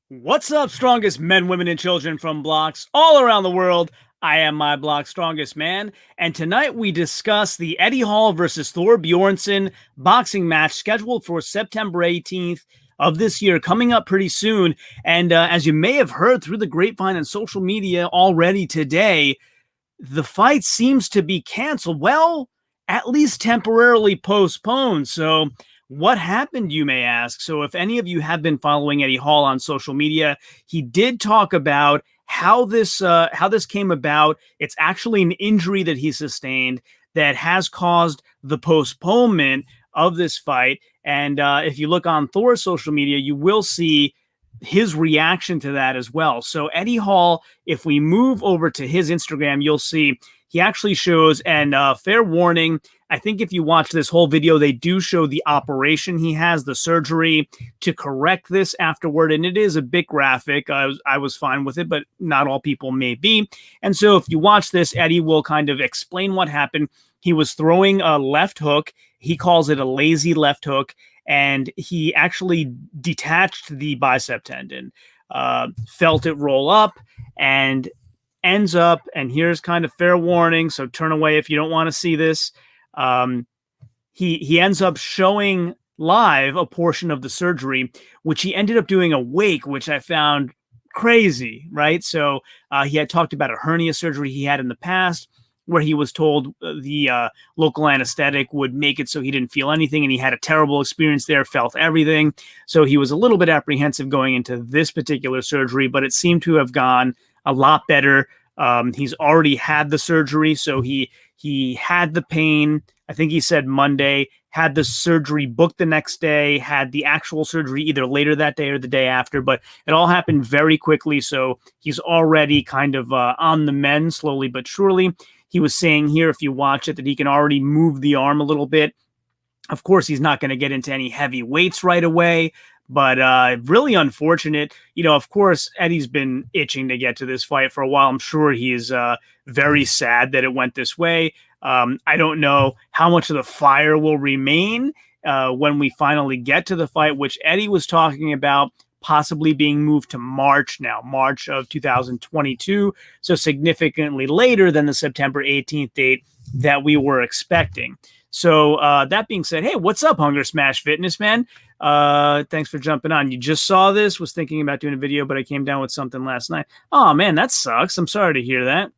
What's up, strongest men, women, and children from blocks all around the world? I am my block's strongest man, and tonight we discuss the Eddie Hall versus Thor Bjornsson boxing match scheduled for September 18th of this year, coming up pretty soon. And as you may have heard through the grapevine and social media already today, the fight seems to be canceled. Well, at least temporarily postponed. So, what happened, you may ask? So, if any of you have been following Eddie Hall on social media, he did talk about how this came about. It's actually an injury that he sustained that has caused the postponement of this fight. And if you look on Thor's social media, you will see his reaction to that as well. So Eddie Hall, if we move over to his Instagram, you'll see he actually shows, and fair warning, I think if you watch this whole video, they do show the operation he has, the surgery to correct this afterward. And it is a bit graphic. I was fine with it, but not all people may be. And so if you watch this, Eddie will kind of explain what happened. He was throwing a left hook. He calls it a lazy left hook. And he actually detached the bicep tendon, felt it roll up, and ends up, and here's kind of fair warning, so turn away if you don't want to see this. He ends up showing live a portion of the surgery, which he ended up doing awake, which I found crazy, right? So he had talked about a hernia surgery he had in the past, where he was told the local anesthetic would make it so he didn't feel anything, and he had a terrible experience there, felt everything. So he was a little bit apprehensive going into this particular surgery, but it seemed to have gone a lot better. He's already had the surgery, so he had the pain. I think he said Monday, had the surgery booked the next day, had the actual surgery either later that day or the day after, but it all happened very quickly. So he's already kind of on the mend slowly but surely. He was saying here, if you watch it, that he can already move the arm a little bit. Of course, he's not going to get into any heavy weights right away, but really unfortunate. You know, of course, Eddie's been itching to get to this fight for a while. I'm sure he's very sad that it went this way. I don't know how much of the fire will remain when we finally get to the fight, which Eddie was talking about possibly being moved to March now, March of 2022. So significantly later than the September 18th date that we were expecting. So that being said, hey, what's up, Hunger Smash Fitness, man? Thanks for jumping on. You just saw this, was thinking about doing a video, but I came down with something last night. Oh, man, that sucks. I'm sorry to hear that.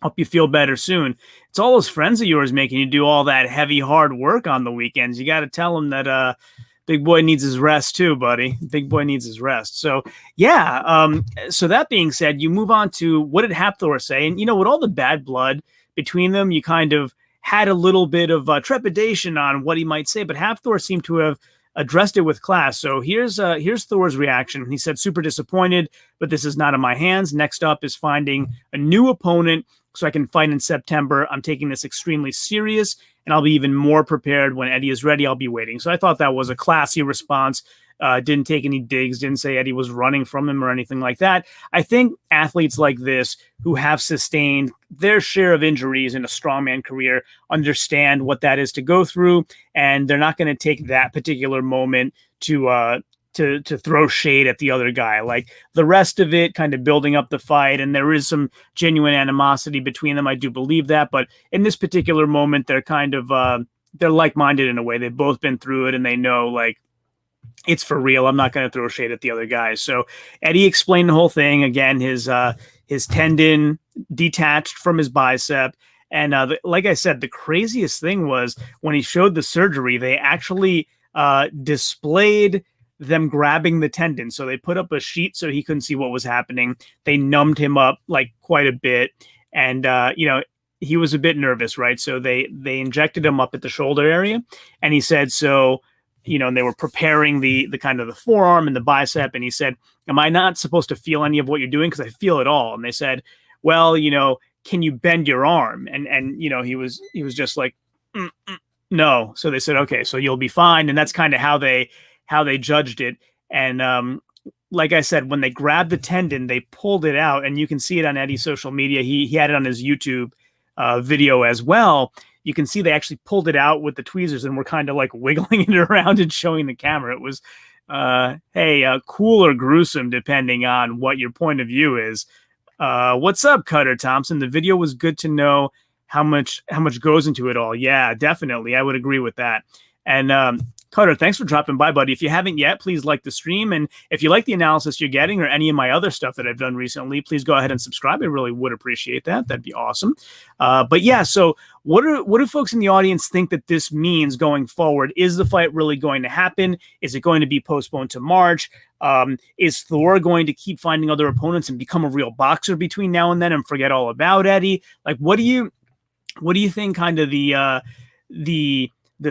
Hope you feel better soon. It's all those friends of yours making you do all that heavy, hard work on the weekends. You got to tell them that big boy needs his rest too, buddy. Big boy needs his rest. So, yeah. So that being said, you move on to what did Hafthor say? And, you know, with all the bad blood between them, you kind of had a little bit of trepidation on what he might say, but Hafthor seemed to have addressed it with class. So here's Thor's reaction. He said, super disappointed, but this is not in my hands. Next up is finding a new opponent so I can fight in September. I'm taking this extremely serious, and I'll be even more prepared when Eddie is ready. I'll be waiting. So I thought that was a classy response. Didn't take any digs, didn't say Eddie was running from him or anything like that. I think athletes like this who have sustained their share of injuries in a strongman career understand what that is to go through, and they're not going to take that particular moment to throw shade at the other guy. Like the rest of it, kind of building up the fight, and there is some genuine animosity between them. I do believe that, but in this particular moment, they're kind of they're like-minded in a way. They've both been through it, and they know like it's for real. I'm not going to throw shade at the other guys. So Eddie explained the whole thing again. His tendon detached from his bicep. And like I said, the craziest thing was when he showed the surgery, they actually displayed them grabbing the tendon. So they put up a sheet so he couldn't see what was happening. They numbed him up like quite a bit. And, you know, he was a bit nervous, right? So they injected him up at the shoulder area. And he said, so, you know, and they were preparing the kind of the forearm and the bicep. And he said, am I not supposed to feel any of what you're doing? Because I feel it all. And they said, well, you know, can you bend your arm? And you know, he was just like, no. So they said, okay, so you'll be fine. And that's kind of how they judged it. And like I said, when they grabbed the tendon, they pulled it out, and you can see it on Eddie's social media. He had it on his YouTube video as well. You can see they actually pulled it out with the tweezers and were kind of like wiggling it around and showing the camera. It was Hey, cool or gruesome, depending on what your point of view is. What's up, Cutter Thompson? The video was good to know how much goes into it all. Yeah, definitely. I would agree with that. And Cutter, thanks for dropping by, buddy. If you haven't yet, please like the stream. And if you like the analysis you're getting or any of my other stuff that I've done recently, please go ahead and subscribe. I really would appreciate that. That'd be awesome. But yeah, so what do folks in the audience think that this means going forward? Is the fight really going to happen? Is it going to be postponed to March? Is Thor going to keep finding other opponents and become a real boxer between now and then and forget all about Eddie? Like, what do you think kind of the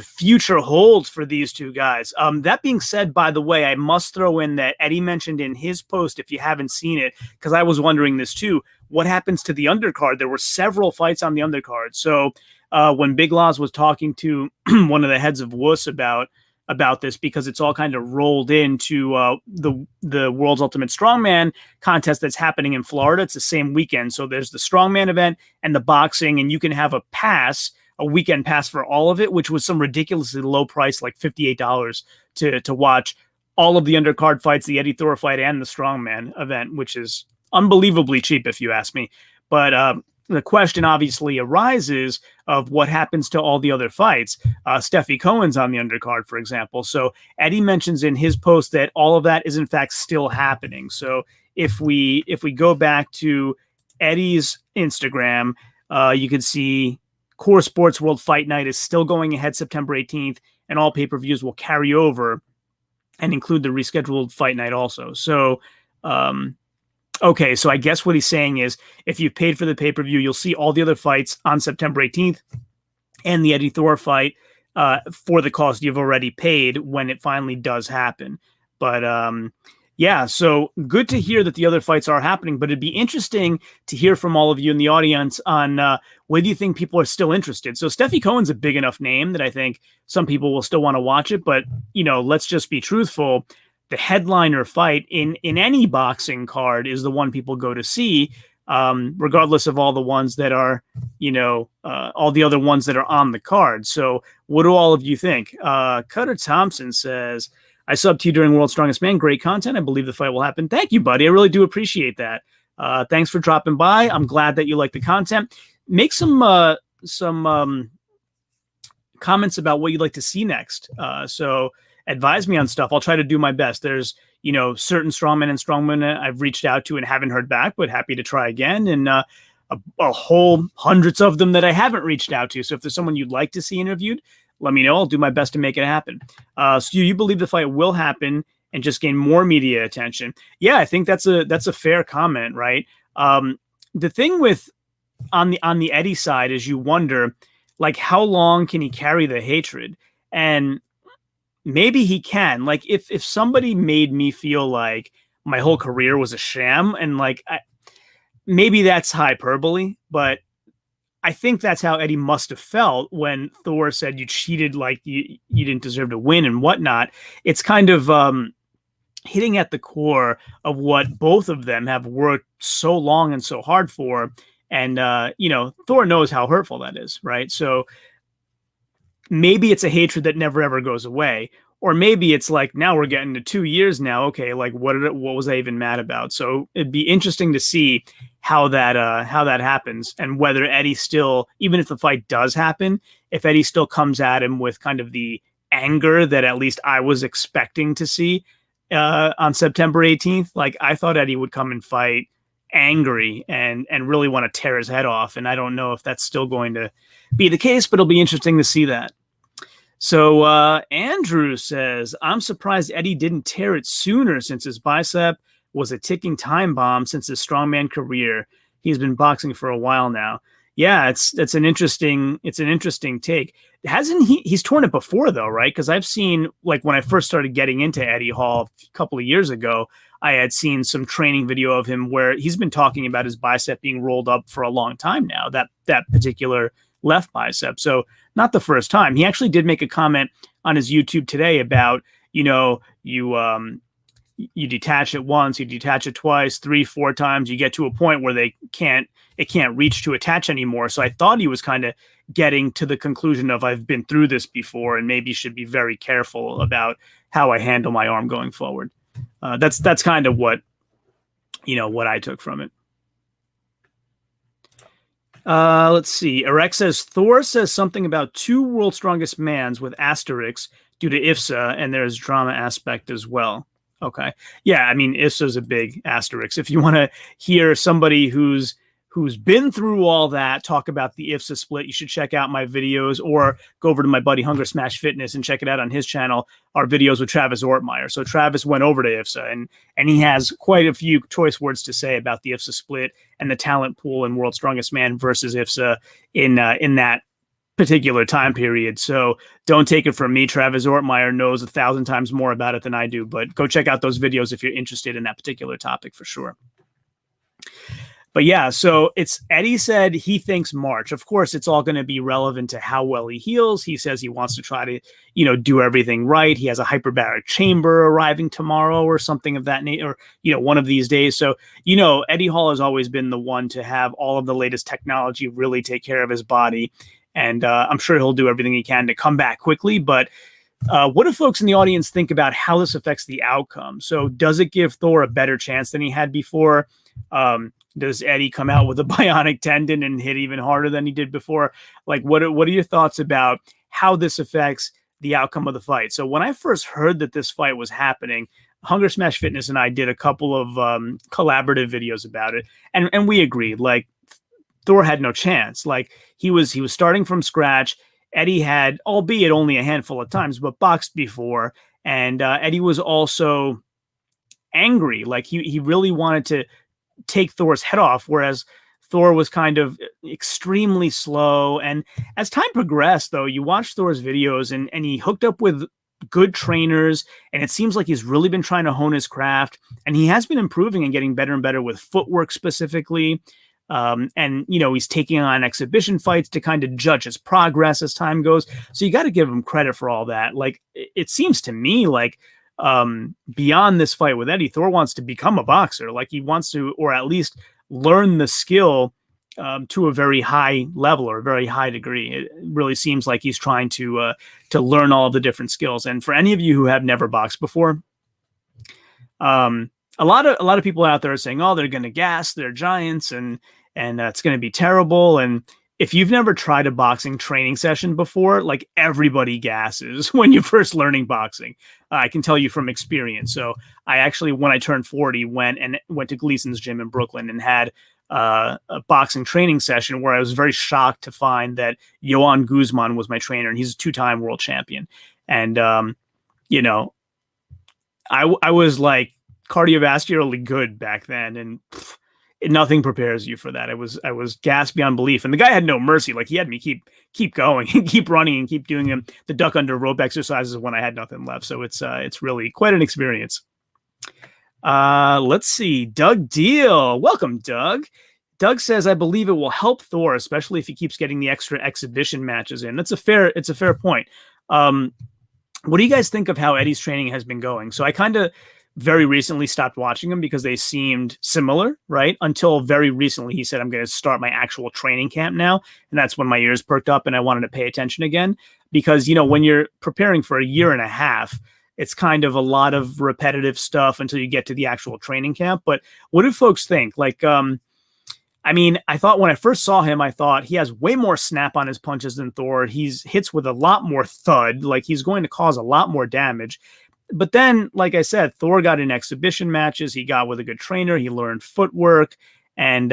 future holds for these two guys? That being said, by the way, I must throw in that Eddie mentioned in his post, if you haven't seen it, because I was wondering this too, what happens to the undercard? There were several fights on the undercard. So when Big Loz was talking to one of the heads of WUS about this, because it's all kind of rolled into the World's Ultimate Strongman contest that's happening in Florida. It's the same weekend. So there's the Strongman event and the boxing, and you can have a weekend pass for all of it, which was some ridiculously low price, like $58 to watch all of the undercard fights, the Eddie Thor fight, and the Strongman event, which is unbelievably cheap if you ask me. But the question obviously arises of what happens to all the other fights. Steffi Cohen's on the undercard, for example. So Eddie mentions in his post that all of that is in fact still happening. So if we go back to Eddie's Instagram, you can see Core Sports World Fight Night is still going ahead September 18th, and all pay-per-views will carry over and include the rescheduled fight night also. So, okay, so I guess what he's saying is if you paid for the pay-per-view, you'll see all the other fights on September 18th and the Eddie Thor fight for the cost you've already paid when it finally does happen. But yeah, so good to hear that the other fights are happening, but it'd be interesting to hear from all of you in the audience on whether you think people are still interested. So Steffi Cohen's a big enough name that I think some people will still want to watch it, but let's just be truthful. The headliner fight in any boxing card is the one people go to see, regardless of all the ones that are, all the other ones that are on the card. So what do all of you think? Cutter Thompson says, I subbed to you during World's Strongest Man. Great content. I believe the fight will happen. Thank you, buddy. I really do appreciate that. Thanks for dropping by. I'm glad that you like the content. Make some comments about what you'd like to see next. So advise me on stuff. I'll try to do my best. There's, certain strongmen and strongwomen I've reached out to and haven't heard back, but happy to try again. And a whole hundreds of them that I haven't reached out to. So if there's someone you'd like to see interviewed, let me know. I'll do my best to make it happen. So you believe the fight will happen and just gain more media attention? Yeah, I think that's a fair comment, right? The thing with on the Eddie side is you wonder, like, how long can he carry the hatred? And maybe he can. Like, if somebody made me feel like my whole career was a sham, and like maybe that's hyperbole, but I think that's how Eddie must have felt when Thor said you cheated, like you didn't deserve to win and whatnot. It's kind of hitting at the core of what both of them have worked so long and so hard for. And, Thor knows how hurtful that is, right? So maybe it's a hatred that never, ever goes away. Or maybe it's like, now we're getting to 2 years now. Okay, like what was I even mad about? So it'd be interesting to see how that happens, and whether Eddie still, even if the fight does happen, if Eddie still comes at him with kind of the anger that at least I was expecting to see on September 18th. Like, I thought Eddie would come and fight angry and really want to tear his head off, and I don't know if that's still going to be the case, but it'll be interesting to see that. So Andrew says, I'm surprised Eddie didn't tear it sooner, since his bicep was a ticking time bomb since his strongman career. He's been boxing for a while now. Yeah, it's an interesting take. Hasn't he's torn it before though, right? Because I've seen, like, when I first started getting into Eddie Hall a couple of years ago, I had seen some training video of him where he's been talking about his bicep being rolled up for a long time now, that particular left bicep. So not the first time. He actually did make a comment on his YouTube today about, you you detach it once, you detach it twice, 3, 4 times, you get to a point where it can't reach to attach anymore. So I thought he was kind of getting to the conclusion of, I've been through this before and maybe should be very careful about how I handle my arm going forward. That's kind of what I took from it. Let's see. Erek says, Thor says something about 2 World's Strongest Mans with asterisks due to IFSA, and there's drama aspect as well. Okay. Yeah, I mean, IFSA's a big asterisk. If you want to hear somebody who's been through all that talk about the IFSA split, you should check out my videos, or go over to my buddy Hunger Smash Fitness and check it out on his channel, our videos with Travis Ortmeyer. So Travis went over to IFSA, and he has quite a few choice words to say about the IFSA split and the talent pool in World's Strongest Man versus IFSA in that particular time period. So don't take it from me. Travis Ortmeyer knows 1,000 times more about it than I do, but go check out those videos if you're interested in that particular topic for sure. But yeah, so Eddie said he thinks March. Of course, it's all going to be relevant to how well he heals. He says he wants to try to, do everything right. He has a hyperbaric chamber arriving tomorrow or something of that nature, or, one of these days. So, Eddie Hall has always been the one to have all of the latest technology really take care of his body. And I'm sure he'll do everything he can to come back quickly. But what do folks in the audience think about how this affects the outcome? So does it give Thor a better chance than he had before? Does Eddie come out with a bionic tendon and hit even harder than he did before? Like, what are your thoughts about how this affects the outcome of the fight? So when I first heard that this fight was happening, Hunger Smash Fitness and I did a couple of collaborative videos about it, and we agreed, like, Thor had no chance. Like, he was starting from scratch. Eddie had, albeit only a handful of times, but boxed before, and Eddie was also angry. Like, he really wanted to take Thor's head off, whereas Thor was kind of extremely slow. And as time progressed, though, you watch Thor's videos, and he hooked up with good trainers, and it seems like he's really been trying to hone his craft, and he has been improving and getting better and better with footwork specifically. And he's taking on exhibition fights to kind of judge his progress as time goes. So you got to give him credit for all that. Like, it seems to me like beyond this fight with Eddie, Thor wants to become a boxer. Like, he wants to, or at least learn the skill to a very high level or a very high degree. It really seems like he's trying to learn all of the different skills. And for any of you who have never boxed before, a lot of people out there are saying, oh, they're going to gas, they're giants, and it's going to be terrible. And if you've never tried a boxing training session before, like, everybody gasses when you're first learning boxing. I can tell you from experience. So I actually, when I turned 40, went to Gleason's gym in Brooklyn and had a boxing training session where I was very shocked to find that Johan Guzman was my trainer, and he's a 2-time world champion. And, I was like cardiovascularly good back then, and nothing prepares you for that. I was gassed beyond belief, and the guy had no mercy. Like, he had me keep going and keep running and keep doing the duck under rope exercises when I had nothing left. So it's really quite an experience. Let's see. Doug Deal. Welcome, Doug. Doug says, I believe it will help Thor, especially if he keeps getting the extra exhibition matches in. It's a fair point. What do you guys think of how Eddie's training has been going? So I kind of very recently stopped watching them because they seemed similar, right? Until very recently, he said, I'm going to start my actual training camp now. And that's when my ears perked up and I wanted to pay attention again. Because, when you're preparing for a year and a half, it's kind of a lot of repetitive stuff until you get to the actual training camp. But what do folks think? Like, I thought when I first saw him, I thought he has way more snap on his punches than Thor. He's hits with a lot more thud. Like, he's going to cause a lot more damage. But then, like I said, Thor got in exhibition matches. He got with a good trainer. He learned footwork. And,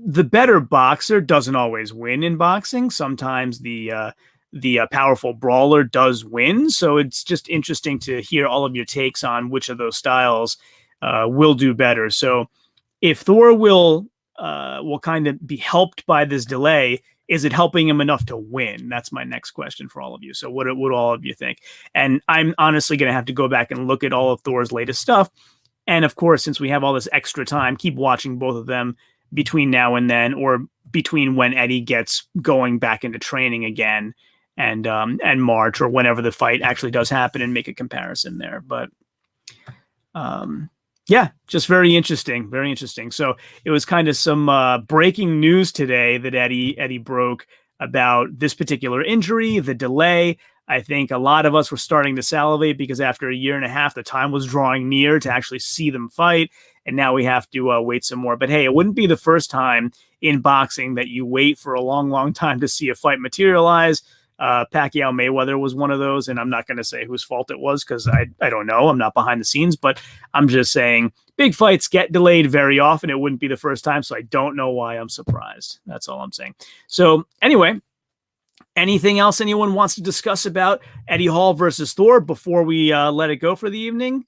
the better boxer doesn't always win in boxing. Sometimes the powerful brawler does win. So it's just interesting to hear all of your takes on which of those styles will do better. So if Thor will kind of be helped by this delay, is it helping him enough to win? That's my next question for all of you. So what all of you think? And I'm honestly going to have to go back and look at all of Thor's latest stuff. And of course, since we have all this extra time, keep watching both of them between now and then, or between when Eddie gets going back into training again and March, or whenever the fight actually does happen, and make a comparison there. But Yeah, just very interesting, very interesting. So it was kind of some breaking news today that Eddie broke about this particular injury, the delay. I think a lot of us were starting to salivate because after a year and a half, the time was drawing near to actually see them fight. And now we have to wait some more. But hey, it wouldn't be the first time in boxing that you wait for a long, long time to see a fight materialize. Pacquiao Mayweather was one of those, and I'm not going to say whose fault it was because I don't know. I'm not behind the scenes, but I'm just saying big fights get delayed very often. It wouldn't be the first time, so I don't know why I'm surprised. That's all I'm saying. So anyway, anything else anyone wants to discuss about Eddie Hall versus Thor before we let it go for the evening?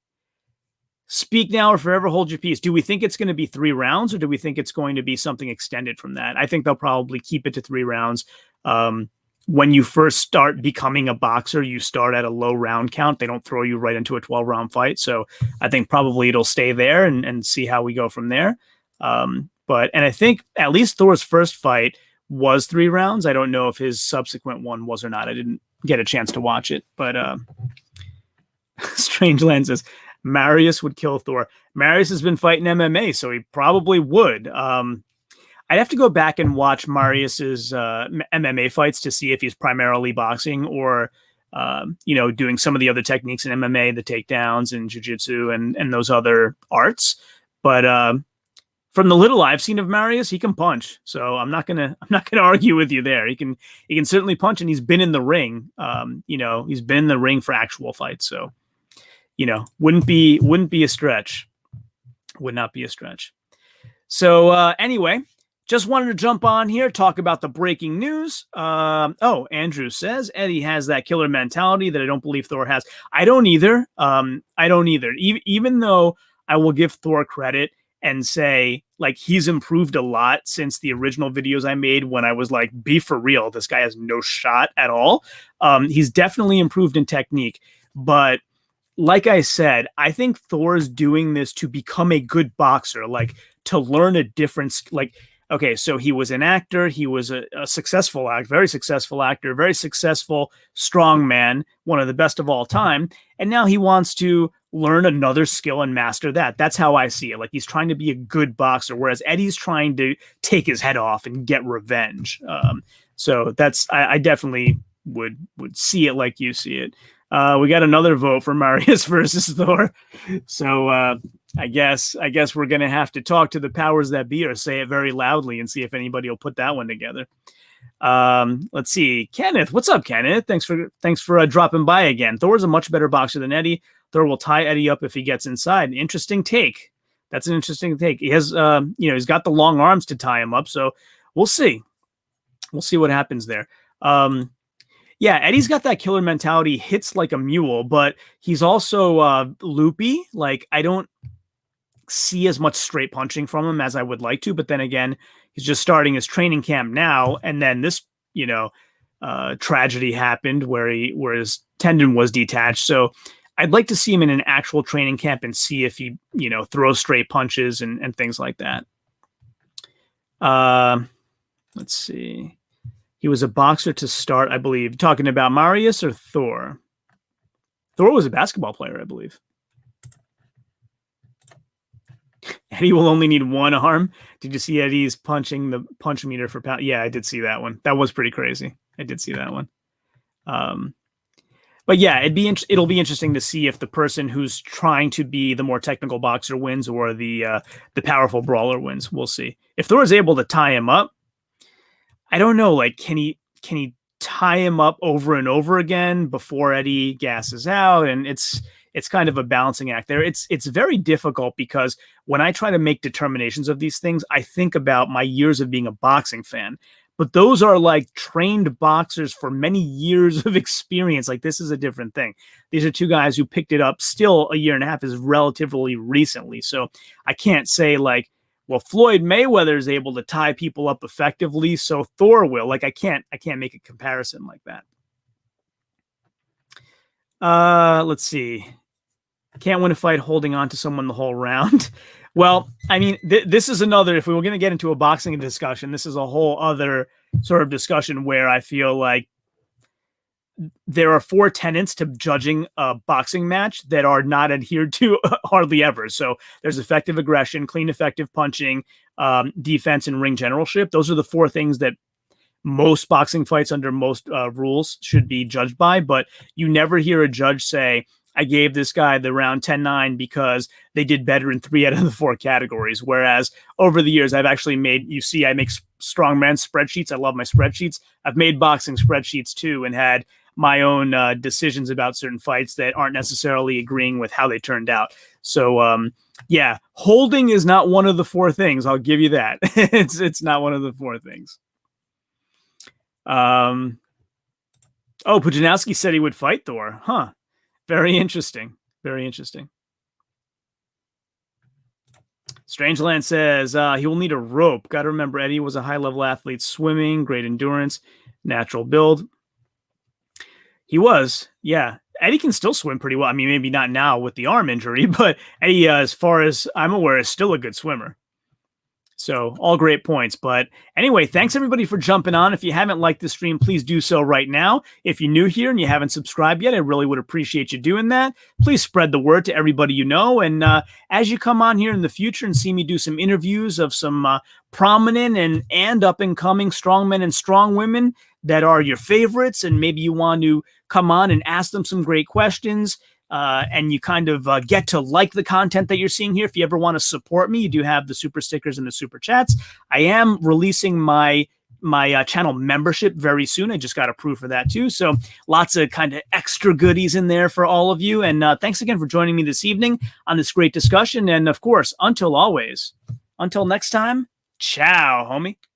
Speak now or forever hold your peace. Do we think it's going to be 3 rounds or do we think it's going to be something extended from that? I think they'll probably keep it to 3 rounds. When you first start becoming a boxer, you start at a low round count. They don't throw you right into a 12-round fight. So I think probably it'll stay there and see how we go from there. And I think at least Thor's first fight was 3 rounds. I don't know if his subsequent one was or not. I didn't get a chance to watch it, but Strangeland says Marius would kill Thor. Marius has been fighting MMA, so he probably would. I'd have to go back and watch Marius's MMA fights to see if he's primarily boxing or, doing some of the other techniques in MMA, the takedowns and jiu-jitsu and those other arts. But from the little I've seen of Marius, he can punch. So I'm not gonna argue with you there. He can certainly punch, and he's been in the ring. He's been in the ring for actual fights. So, wouldn't be a stretch. Would not be a stretch. So anyway. Just wanted to jump on here, talk about the breaking news. Andrew says Eddie has that killer mentality that I don't believe Thor has. I don't either. Even though I will give Thor credit and say, like, he's improved a lot since the original videos I made when I was like, be for real, this guy has no shot at all. He's definitely improved in technique. But like I said, I think Thor's doing this to become a good boxer, like to learn a difference, like, okay, so he was an actor. He was a successful actor, very successful strong man, one of the best of all time. And now he wants to learn another skill and master that. That's how I see it. Like, he's trying to be a good boxer, whereas Eddie's trying to take his head off and get revenge. So I definitely would see it like you see it. We got another vote for Marius versus Thor. So I guess we're going to have to talk to the powers that be or say it very loudly and see if anybody will put that one together. Let's see. Kenneth, what's up, Kenneth? Thanks for dropping by again. Thor's a much better boxer than Eddie. Thor will tie Eddie up if he gets inside. Interesting take. That's an interesting take. He has, he's got the long arms to tie him up. So we'll see. We'll see what happens there. Yeah, Eddie's got that killer mentality, hits like a mule, but he's also loopy. Like, I don't see as much straight punching from him as I would like to, but then again, he's just starting his training camp now, and then this, tragedy happened where his tendon was detached. So I'd like to see him in an actual training camp and see if he, throws straight punches and things like that. Let's see. He was a boxer to start, I believe. Talking about Marius or Thor? Thor was a basketball player, I believe. Eddie will only need one arm. Did you see Eddie's punching the punch meter for pound? Yeah, I did see that one. That was pretty crazy. I did see that one. But yeah, it'll be interesting to see if the person who's trying to be the more technical boxer wins or the powerful brawler wins. We'll see. If Thor is able to tie him up, I don't know, like, can he tie him up over and over again before Eddie gasses out? And it's kind of a balancing act there. It's very difficult because when I try to make determinations of these things, I think about my years of being a boxing fan. But those are like trained boxers for many years of experience. Like, this is a different thing. These are 2 guys who picked it up still a year and a half is relatively recently. So I can't say like, well, Floyd Mayweather is able to tie people up effectively, so Thor will. Like, I can't make a comparison like that. Let's see. Can't win a fight holding on to someone the whole round. Well, I mean, this is another, if we were going to get into a boxing discussion, this is a whole other sort of discussion where I feel like there are 4 tenets to judging a boxing match that are not adhered to hardly ever. So there's effective aggression, clean, effective punching, defense, and ring generalship. Those are the 4 things that most boxing fights under most rules should be judged by. But you never hear a judge say, I gave this guy the round 10-9 because they did better in 3 out of the 4 categories. Whereas over the years, I've actually made, you see, I make strongman spreadsheets. I love my spreadsheets. I've made boxing spreadsheets too, and had my own decisions about certain fights that aren't necessarily agreeing with how they turned out. So yeah, holding is not one of the 4 things. I'll give you that. It's not one of the 4 things. Oh, Pujanowski said he would fight Thor. Huh. Very interesting. Very interesting. Strangeland says he will need a rope. Got to remember, Eddie was a high-level athlete, swimming, great endurance, natural build. He was, yeah. Eddie can still swim pretty well. I mean, maybe not now with the arm injury, but Eddie, as far as I'm aware, is still a good swimmer. So all great points. But anyway, thanks everybody for jumping on. If you haven't liked the stream, please do so right now. If you're new here and you haven't subscribed yet, I really would appreciate you doing that. Please spread the word to everybody you know. And as you come on here in the future and see me do some interviews of some prominent and up-and-coming strongmen and strong women that are your favorites, and maybe you want to come on and ask them some great questions, and you kind of get to like the content that you're seeing here. If you ever want to support me, you do have the super stickers and the super chats. I am releasing my channel membership very soon. I just got approved for that too. So lots of kind of extra goodies in there for all of you. And thanks again for joining me this evening on this great discussion. And of course, until always, until next time, ciao, homie.